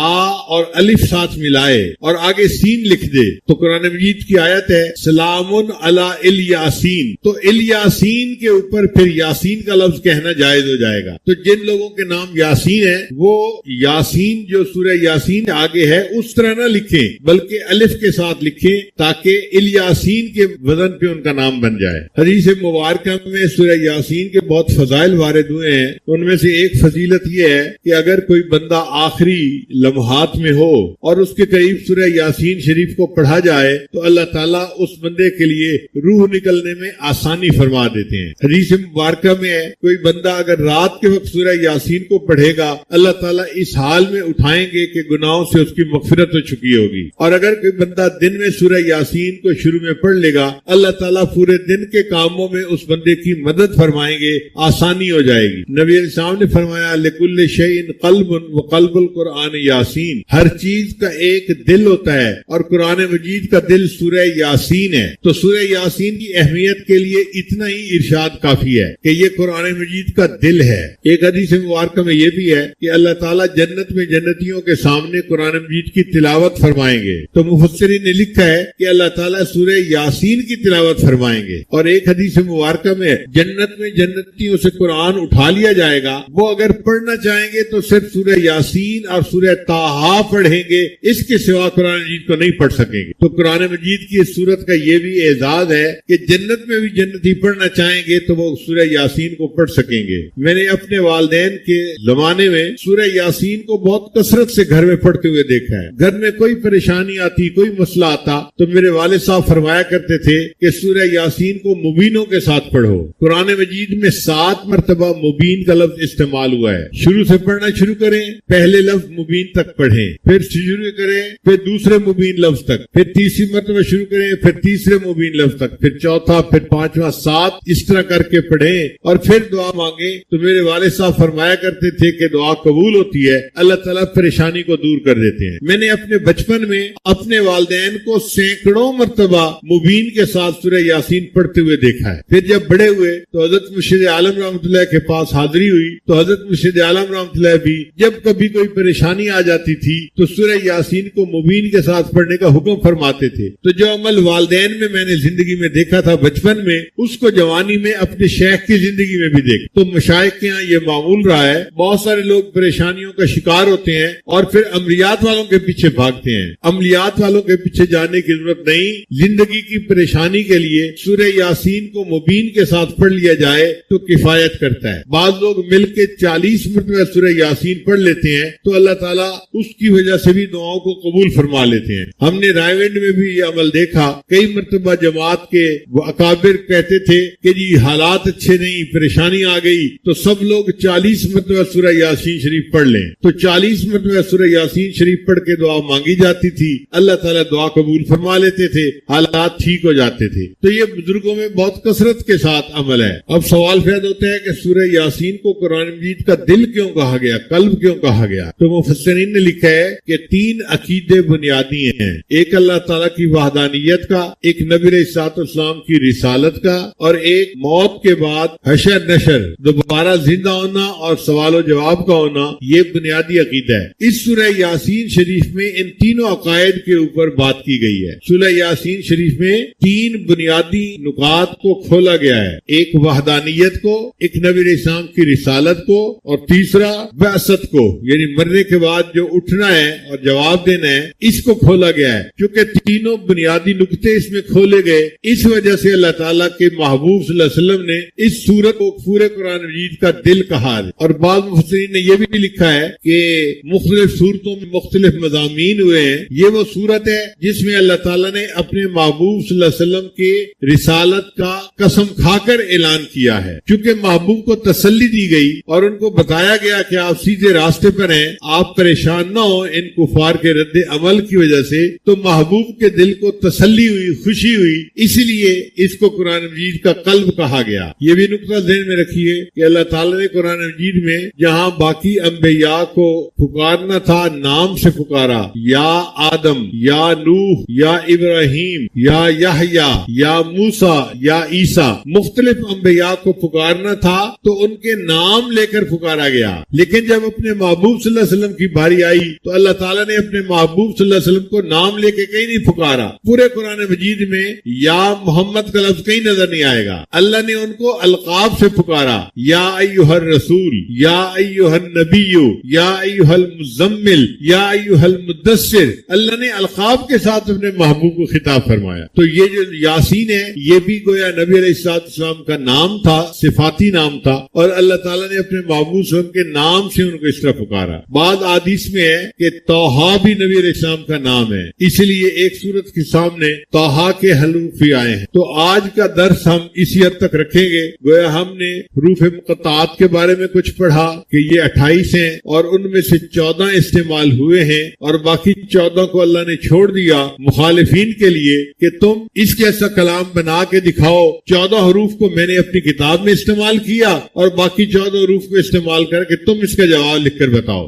اور الف ساتھ ملائے اور آگے سین لکھ دے۔ تو قرآن مجید کی آیت ہے سلام علی الیاسین، تو الیاسین کے اوپر پھر یاسین کا لفظ کہنا جائز ہو جائے گا۔ تو جن لوگوں کے نام یاسین ہیں وہ یاسین جو سورہ یاسین آگے ہے اس طرح نہ لکھیں بلکہ الف کے ساتھ لکھیں تاکہ الیاسین کے وزن پہ ان کا نام بن جائے۔ حدیث مبارکہ میں سورہ یاسین کے بہت فضائل وارد ہوئے ہیں، ان میں سے ایک فضیلت یہ ہے کہ اگر کوئی بندہ آخری لمحات میں ہو اور اس کے قریب سورہ یاسین شریف کو پڑھا جائے تو اللہ تعالیٰ اس بندے کے لیے روح نکلنے میں آسانی فرما دیتے ہیں۔ حدیث مبارکہ میں ہے کوئی بندہ اگر رات کے وقت سورہ یاسین کو پڑھے گا اللہ تعالیٰ اس حال میں اٹھائیں گے کہ گناہوں سے اس کی مغفرت ہو چکی ہوگی، اور اگر کوئی بندہ دن میں سورہ یاسین کو شروع میں پڑھ لے گا اللہ تعالیٰ پورے دن کے کاموں میں اس بندے کی مدد فرمائیں گے، آسانی ہو جائے گی۔ نبی علیہ السلام نے فرمایا لکل شیء قلب وقلب القرآن یاسین، ہر چیز کا ایک دل ہوتا ہے اور قرآن مجید کا دل سورہ یاسین ہے۔ تو سورہ یاسین کی اہمیت کے لیے اتنا ہی ارشاد کافی ہے کہ یہ قرآن مجید کا دل ہے۔ ایک حدیث مبارکہ میں یہ بھی ہے کہ اللہ تعالیٰ جنت میں جنتیوں کے سامنے قرآن مجید کی تلاوت فرمائیں گے، تو مفسرین نے لکھا ہے کہ اللہ تعالیٰ سورہ یاسین کی تلاوت فرمائیں گے۔ اور ایک حدیث مبارکہ میں جنت میں جنتیوں سے قرآن اٹھا لیا جائے گا، وہ اگر پڑھنا چاہیں گے تو صرف سورہ یاسین اور سورہ طٰہٰ پڑھیں گے، اس کے سوا قرآن مجید کو نہیں پڑھ سکیں گے۔ تو قرآن مجید کی اس سورت کا یہ بھی اعزاز ہے کہ جنت میں بھی جنتی پڑھنا چاہیں گے تو وہ سورہ یاسین کو پڑھ سکیں گے۔ میں نے اپنے والدین کے زمانے میں سورہ یاسین کو بہت کثرت سے گھر میں پڑھتے ہوئے دیکھا ہے۔ گھر میں کوئی پریشانی آتی، کوئی مسئلہ آتا تو میرے والد صاحب فرمایا کرتے تھے کہ سورہ یاسین کو مبینوں کے ساتھ پڑھو۔ قرآن مجید میں 7 مرتبہ مبین کا لفظ استعمال ہوا ہے۔ شروع سے پڑھنا شروع کریں، پہلے لفظ مبین تک پڑھیں، پھر شروع کریں، پھر دوسرے مبین لفظ تک، پھر تیسری مرتبہ شروع کریں، پھر تیسرے مبین لفظ تک، پھر چوتھا، پھر پانچواں، 7 اس طرح کر کے پڑھیں اور پھر دعا مانگیں۔ تو میرے والد صاحب فرمایا کرتے تھے کہ دعا قبول ہوتی ہے، اللہ تعالیٰ پریشانی کو دور کر دیتے ہیں۔ میں نے اپنے بچپن میں اپنے والدین کو سینکڑوں مرتبہ مبین کے ساتھ سورہ یاسین پڑھتے ہوئے دیکھا ہے۔ پھر جب بڑے ہوئے تو حضرت مرشد عالم رحمۃ اللہ کے پاس حاضری ہوئی تو حضرت مرشد عالم رحمۃ اللہ بھی جب کبھی کوئی پریشانی آ جاتی تھی تو سورہ یاسین کو مبین کے ساتھ پڑھنے کا حکم فرماتے تھے۔ تو جو عمل والدین میں نے زندگی میں دیکھا تھا بچپن میں، اس کو جوانی میں اپنے شیخ کی زندگی میں بھی دیکھ۔ تو مشائخ کے یہاں یہ معمول رہا ہے، بہت سارے لوگ پریشانیوں کا شکار ہوتے ہیں اور پھر عملیات والوں کے پیچھے بھاگتے ہیں۔ عملیات والوں کے پیچھے جانے کی ضرورت نہیں، زندگی کی پریشانی کے لیے سورہ یاسین یاسین کو مبین کے ساتھ پڑھ لیا جائے تو کفایت کرتا ہے. بعض لوگ مل کے 40 مرتبہ سورہ یاسین پڑھ لیتے ہیں تو اللہ تعالیٰ اس کی وجہ سے بھی دعاؤں کو قبول فرما لیتے ہیں. ہم نے رائے ونڈ میں بھی یہ عمل دیکھا. کئی مرتبہ جماعت کے اکابر کہتے تھے کہ جی حالات اچھے نہیں، پریشانی آ گئی، تو سب لوگ 40 مرتبہ سورہ یاسین شریف پڑھ لیں. تو 40 مرتبہ سورہ یاسین شریف پڑھ کے دعا مانگی جاتی تھی، اللہ تعالیٰ دعا قبول فرما لیتے تھے، حالات ٹھیک ہو جاتے تھے. تو یہ بزرگوں میں بہت کثرت کے ساتھ عمل ہے. اب سوال پیدا ہوتا ہے کہ سورہ یاسین کو قرآن مجید کا دل کیوں کہا گیا، قلب کیوں کہا گیا؟ تو مفسرین نے لکھا ہے کہ 3 عقیدے بنیادی ہیں. ایک اللہ تعالیٰ کی وحدانیت کا، ایک نبی علیہ الصلوۃ والسلام کی رسالت کا، اور ایک موت کے بعد حشر نشر، دوبارہ زندہ ہونا اور سوال و جواب کا ہونا. یہ بنیادی عقیدہ ہے. اس سورہ یاسین شریف میں ان تینوں عقائد کے اوپر بات کی گئی ہے. سورہ یاسین شریف میں 3 بنیادی نکات کو کھولا گیا ہے. ایک وحدانیت کو، ایک نبی علیہ السلام کی رسالت کو، اور تیسرا بعثت کو، یعنی مرنے کے بعد جو اٹھنا ہے اور جواب دینا ہے، اس کو کھولا گیا ہے. چونکہ تینوں بنیادی نقطے اس میں کھولے گئے، اس وجہ سے اللہ تعالیٰ کے محبوب صلی اللہ علیہ وسلم نے اس سورت کو پورے قرآن مجید کا دل کہا ہے. اور بعض مفسرین نے یہ بھی لکھا ہے کہ مختلف صورتوں میں مختلف مضامین ہوئے ہیں. یہ وہ صورت ہے جس میں اللہ تعالیٰ نے اپنے محبوب صلی اللہ علیہ وسلم کے رسالت کا قسم کھا کر اعلان کیا ہے. چونکہ محبوب کو تسلی دی گئی اور ان کو بتایا گیا کہ آپ سیدھے راستے پر ہیں، آپ پریشان نہ ہو ان کفار کے رد عمل کی وجہ سے، تو محبوب کے دل کو تسلی ہوئی، خوشی ہوئی، اسی لیے اس کو قرآن مجید کا قلب کہا گیا. یہ بھی نقطہ ذہن میں رکھیے کہ اللہ تعالیٰ نے قرآن مجید میں جہاں باقی انبیاء کو پکارنا تھا نام سے پکارا، یا آدم، یا نوح، یا ابراہیم، یا یحییٰ، یا موسیٰ، یا عیسیٰ، مختلف انبیاء کو پکارنا تھا تو ان کے نام لے کر پکارا گیا. لیکن جب اپنے محبوب صلی اللہ علیہ وسلم کی باری آئی تو اللہ تعالیٰ نے اپنے محبوب صلی اللہ علیہ وسلم کو نام لے کے کہیں نہیں پکارا. پورے قرآن مجید میں یا محمد کا لفظ کہیں نظر نہیں آئے گا. اللہ نے ان کو القاب سے پکارا، یا ایھا الرسول، یا ایھا النبی، یا ایھا المزمل، یا ایھا المدثر. اللہ نے القاب کے ساتھ اپنے محبوب کو خطاب فرمایا. تو یہ جو یاسین ہے یہ بھی گویا نبی علیہ السلام کا نام تھا، صفاتی نام تھا، اور اللہ تعالیٰ نے اپنے محبوب صلی اللہ علیہ وسلم کے نام سے ان کو اس طرح پکارا. بعض احادیث میں ہے کہ طٰہٰ بھی نبی علیہ السلام کا نام ہے، اس لیے ایک سورت کے سامنے طٰہٰ کے حروف آئے ہیں. تو آج کا درس ہم اسی حد تک رکھیں گے. گویا ہم نے حروف مقطعات کے بارے میں کچھ پڑھا کہ یہ 28 ہیں اور ان میں سے 14 استعمال ہوئے ہیں اور باقی 14 کو اللہ نے چھوڑ دیا مخالفین کے لیے کہ تم اس جیسا کلام بنا کے دکھاؤ. 14 حروف کو میں نے اپنی کتاب میں استعمال کیا اور باقی 14 حروف کو استعمال کر کے تم اس کا جواب لکھ کر بتاؤ.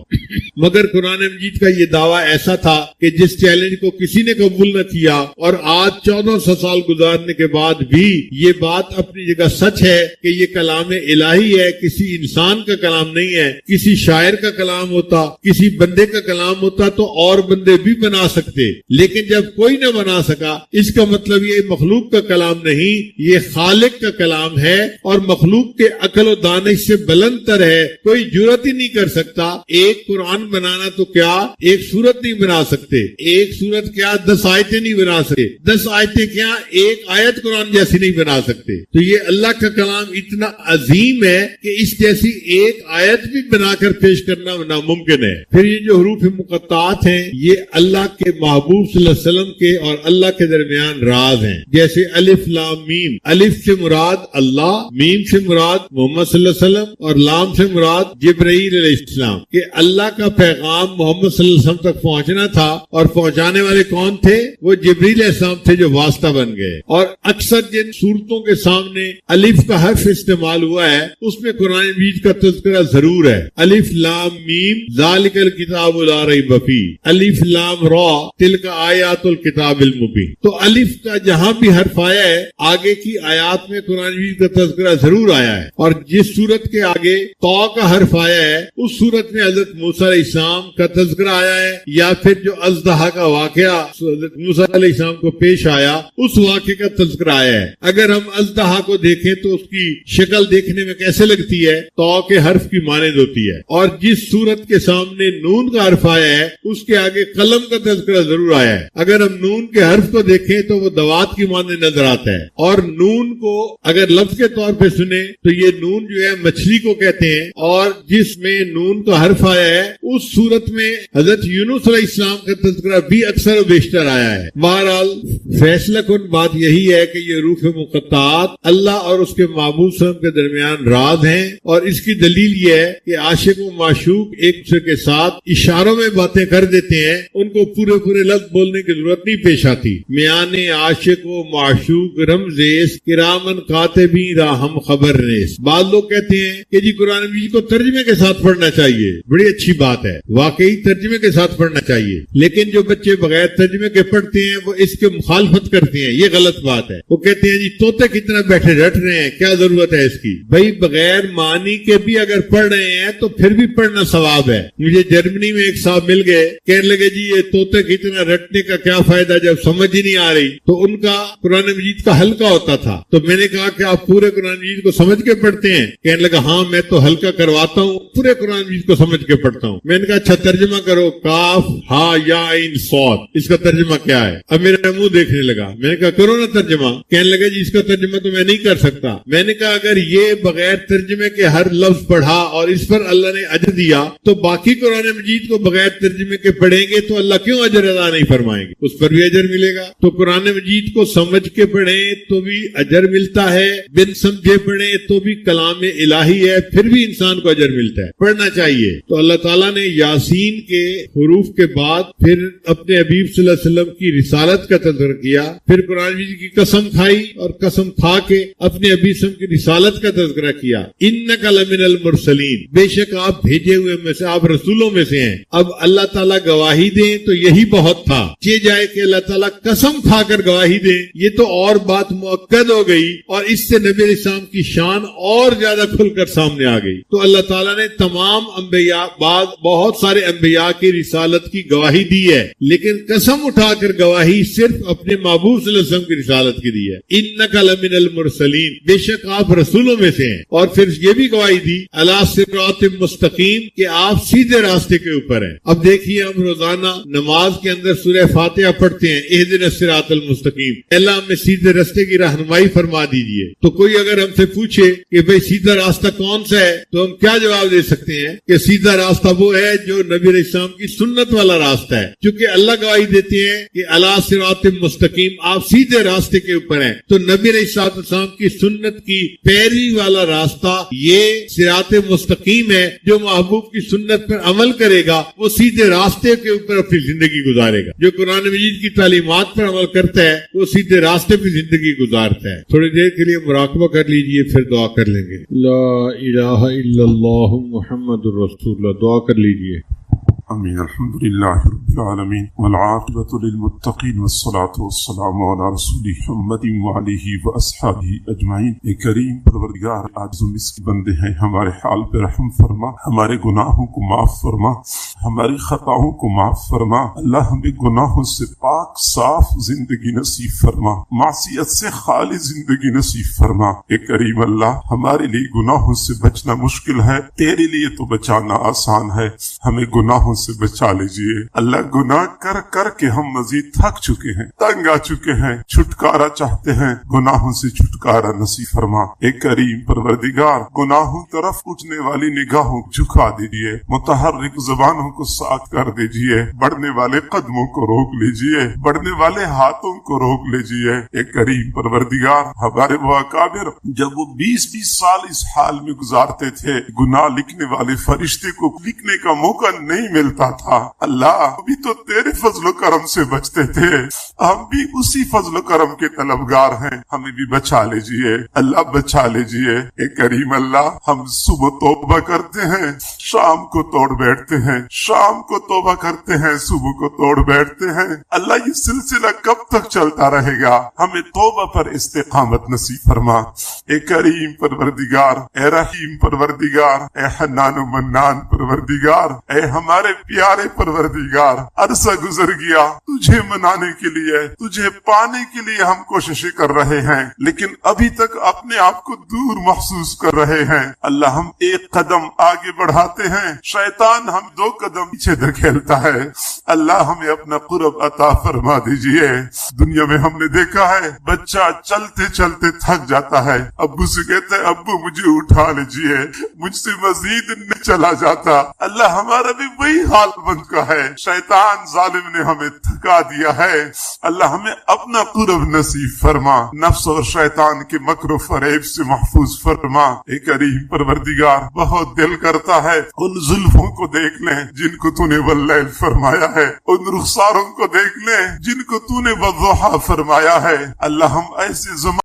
مگر قرآن مجید کا یہ دعویٰ ایسا تھا کہ جس چیلنج کو کسی نے قبول نہ کیا، اور آج 1400 سال گزارنے کے بعد بھی یہ بات اپنی جگہ سچ ہے کہ یہ کلام الہی ہے، کسی انسان کا کلام نہیں ہے. کسی شاعر کا کلام ہوتا، کسی بندے کا کلام ہوتا تو اور بندے بھی بنا سکتے، لیکن جب کوئی نہ بنا سکا اس کا مطلب یہ مخلوق کا کلام نہیں، یہ خالق کا کلام ہے. اور مخلوق کے عقل و دانش سے بلند تر ہے، کوئی جرات ہی نہیں کر سکتا. ایک قرآن بنانا تو کیا ایک سورت نہیں بنا سکتے، ایک سورت کیا 10 آیتیں نہیں بنا سکتے، 10 آیتیں کیا ایک آیت قرآن جیسی نہیں بنا سکتے. تو یہ اللہ کا کلام اتنا عظیم ہے کہ اس جیسی ایک آیت بھی بنا کر پیش کرنا ناممکن ہے. پھر یہ جو حروف مقطعات ہیں یہ اللہ کے محبوب صلی اللہ علیہ وسلم کے اور اللہ کے درمیان راز ہیں. جیسے الف لام میم، الف سے مراد اللہ، میم سے مراد محمد صلی اللہ علیہ وسلم، اور لام سے مراد جبرائیل علیہ السلام. کہ اللہ کا پیغام محمد صلی اللہ علیہ وسلم تک پہنچنا تھا اور پہنچانے والے کون تھے؟ وہ جبرائیل علیہ السلام تھے جو واسطہ بن گئے. اور اکثر جن صورتوں کے سامنے الف کا حرف استعمال ہوا ہے اس میں قرآن مجید کا تذکرہ ضرور ہے. الف لام میم ذالک الکتاب لا ریب فیہ، الف لام را تلک آیات الکتاب المبین. تو الف کا جہاں بھی حرف آیا ہے آگے کی آیات میں قرآن مجید کا تذکرہ ضرور آیا ہے. اور جس سورت کے آگے طا کا حرف آیا ہے اس سورت میں حضرت موسیٰ علیہ السلام کا تذکرہ آیا ہے یا پھر جو اژدہا کا واقعہ حضرت موسیٰ علیہ السلام کو پیش آیا اس واقعے کا تذکرہ آیا ہے. اگر ہم اژدہا کو دیکھیں تو اس کی شکل دیکھنے میں کیسے لگتی ہے؟ تو کے حرف کی مانند ہوتی ہے. اور جس صورت کے سامنے نون کا حرف آیا ہے اس کے آگے قلم کا تذکرہ ضرور آیا ہے. اگر ہم نون کے حرف کو دیکھیں تو وہ دوات کی مانند نظر آتا ہے. اور نون کو اگر لفظ کے طور پہ سنیں تو یہ نون جو ہے مچھلی کو کہتے ہیں. اور جس میں نون کا حرف آیا ہے اس صورت میں حضرت یونس علیہ السلام کا تذکرہ بھی اکثر و بیشتر آیا ہے. بہرحال فیصلہ کن بات یہی ہے کہ یہ حروف مقطعات اللہ اور اس کے معبود صلی اللہ علیہ وسلم کے درمیان راز ہیں. اور اس کی دلیل یہ ہے کہ عاشق و معشوق ایک دوسرے کے ساتھ اشاروں میں باتیں کر دیتے ہیں. ان کو پورے لفظ بولنے کی ضرورت نہیں پیش آتی. میان عاشق و معشوق رمزیس کرامن کاتبین راہم خبر نیس. بعض لوگ کہتے ہیں کہ جی قرآن مجید کو ترجمے کے ساتھ پڑھنا چاہیے. بڑی اچھی بات ہے, واقعی ترجمے کے ساتھ پڑھنا چاہیے. لیکن جو بچے بغیر ترجمے کے پڑھتے ہیں وہ اس کے مخالفت کرتے ہیں. یہ غلط بات ہے. وہ کہتے ہیں جی طوطے کتنا بیٹھے رٹ رہے ہیں, کیا ضرورت ہے اس کی؟ بھائی بغیر معنی کے بھی اگر پڑھ رہے ہیں تو پھر بھی پڑھنا ثواب ہے. مجھے جرمنی میں ایک صاحب مل گئے, کہنے لگے جی یہ طوطے کتنا رٹنے کا کیا فائدہ جب سمجھ ہی نہیں آ رہی. تو ان کا قرآن مجید کا ہلکا ہوتا تھا. تو میں نے کہا کہ آپ پورے قرآن مجید کو سمجھ کے پڑھتے ہیں؟ کہنے لگا ہاں میں تو ہلکا کرواتا ہوں, پورے قرآن مجید کو سمجھ کے پڑھتا ہوں. میں نے کہا اچھا ترجمہ کرو, کاف ہا یا عین صاد, اس کا ترجمہ کیا ہے؟ اب میرا منہ دیکھنے لگا. میں نے کہا کرو نا ترجمہ. کہنے لگا جی اس کا ترجمہ تو میں نہیں کر سکتا. میں نے کہا اگر یہ بغیر ترجمے کے ہر لفظ پڑھا اور اس پر اللہ نے اجر دیا تو باقی قرآن مجید کو بغیر ترجمے کے پڑھیں گے تو اللہ کیوں اجر ادا نہیں فرمائیں گے؟ اس پر بھی اجر ملے گا. تو قرآن مجید کو سمجھ کے پڑھیں تو بھی اجر ملتا ہے, بن سمجھے پڑھیں تو بھی کلام الہی ہے, پھر بھی انسان کو اجر ملتا ہے. پڑھنا چاہیے. تو اللہ تعالیٰ نے یاسین کے حروف کے بعد پھر اپنے حبیب صلی اللہ علیہ وسلم کی رسالت کا تذکرہ کیا, پھر قرآن مجید کی قسم کھائی اور قسم کھا کے اپنے حبیب صلی اللہ علیہ وسلم کی رسالت کا تذکرہ کیا. انک لمن المرسلین, بے شک آپ بھیجے ہوئے میں سے, آپ رسولوں میں سے ہیں. اب اللہ تعالیٰ گواہی دیں تو یہی بہت تھا. یہ جائے کہ اللہ تعالیٰ قسم کھا کر گواہی دیں, یہ تو اور بات مؤکد ہو گئی اور اس سے نبی علیہ السلام کی شان اور زیادہ کھل کر سامنے آ گئی. تو اللہ تعالیٰ نے تمام انبیاء, بعد بہت سارے انبیاء کی رسالت کی گواہی دی ہے, لیکن قسم اٹھا کر گواہی صرف اپنے محبوب صلی اللہ علیہ وسلم کی رسالت کی دی ہے. انک لمن المرسلین, بے شک آپ رسولوں میں سے ہیں. اور پھر یہ بھی گواہی دی علی صراط مستقیم, کہ آپ سیدھے راستے کے اوپر ہیں. اب دیکھیے ہم روزانہ نماز کے اندر سورہ فاتحہ پڑھتے ہیں, اہدنا الصراط المستقیم, اللہ ہمیں سیدھے راستے کی رہنمائی فرما دیجیے. تو کوئی اگر ہم سے پوچھے کہ بھئی سیدھا راستہ کون سا ہے تو ہم کیا جواب دے سکتے ہیں کہ سیدھا راستہ وہ ہے جو نبی علیہ السلام کی سنت والا راستہ ہے. چونکہ اللہ گواہی دیتے ہیں کہ علی صراط مستقیم, آپ سیدھے راستے کے اوپر ہیں. تو نبی علیہ السلام کی سنت کی پیروی والا راستہ یہ صراط مستقیم ہے. جو محبوب کی سنت پر عمل کرے گا وہ سیدھے راستے کے اوپر اپنی زندگی گزارے گا. جو قرآن مجید کی تعلیمات پر عمل کرتا ہے وہ سیدھے راستے پہ زندگی گزارتا ہے. تھوڑی دیر کے لیے مراقبہ کر لیجئے, پھر دعا کر لیں گے. لا الہ الا اللہ محمد رسول اللہ. دعا کر لیجئے. آمین. الحمدللہ رب العالمین والعاقبۃ للمتقین والصلاة والسلام علی رسول محمد وعلیہ واصحابہ اجمعین. اے کریم پروردگار, عاجز و مسکین بندے ہیں, ہمارے حال پہ رحم فرما, ہمارے گناہوں کو معاف فرما, ہماری خطاؤں کو معاف فرما. اللہ ہمیں گناہوں سے پاک صاف زندگی نصیب فرما, معصیت سے خالی زندگی نصیب فرما. اے کریم اللہ, ہمارے لیے گناہوں سے بچنا مشکل ہے, تیرے لیے تو بچانا آسان ہے. ہمیں گناہوں سے بچا لیجئے اللہ. گناہ کر کر کے ہم مزید تھک چکے ہیں, تنگ آ چکے ہیں, چھٹکارا چاہتے ہیں. گناہوں سے چھٹکارا نصیب فرما. اے کریم پروردگار, گناہوں طرف اٹھنے والی نگاہوں کو جھکا دیجئے, متحرک زبانوں کو ساکت کر دیجئے, بڑھنے والے قدموں کو روک لیجئے, بڑھنے والے ہاتھوں کو روک لیجئے. اے کریم پروردگار, ہمارے وہ اکابر جب وہ 20-20 سال اس حال میں گزارتے تھے, گناہ لکھنے والے فرشتے کو لکھنے کا موقع نہیں ملتا تھا, اللہ بھی تو تیرے فضل و کرم سے بچتے تھے, ہم بھی اسی فضل و کرم کے طلبگار ہیں, ہمیں بھی بچا لیجئے اللہ, بچا لیجئے. اے کریم اللہ, ہم صبح توبہ کرتے ہیں, شام کو توڑ بیٹھتے ہیں, شام کو توبہ کرتے ہیں, صبح کو توڑ بیٹھتے ہیں. اللہ یہ سلسلہ کب تک چلتا رہے گا؟ ہمیں توبہ پر استقامت نصیب فرما. اے کریم پروردگار, اے رحیم پروردگار, اے حنان و منان پروردگار, اے ہمارے پیارے پروردگار، عرصہ گزر گیا تجھے منانے کے لیے، تجھے پانے کے لیے ہم کوششیں کر رہے ہیں، لیکن ابھی تک اپنے آپ کو دور محسوس کر رہے ہیں۔ اللہ ہم ایک قدم آگے بڑھاتے ہیں، شیطان ہم 2 قدم پیچھے دھکیلتا ہے۔ اللہ ہمیں اپنا قرب عطا فرما دیجئے۔ دنیا میں ہم نے دیکھا ہے بچہ چلتے چلتے تھک جاتا ہے، ابو سے کہتا ہے ابو مجھے اٹھا لیجئے، مجھ سے مزید نہیں چلا جاتا۔ اللہ ہمارا بھی وہی حال بن کا ہے، شیطان ظالم نے ہمیں تھکا دیا ہے۔ اللہ ہمیں اپنا قرب نصیب فرما، نفس اور شیطان کے مکر و فریب سے محفوظ فرما۔ اے کریم پروردگار، بہت دل کرتا ہے ان زلفوں کو دیکھ لیں جن کو تو نے واللیل فرمایا ہے، ان رخساروں کو دیکھ لیں جن کو تو نے والضحیٰ فرمایا ہے۔ اللہ ہم ایسے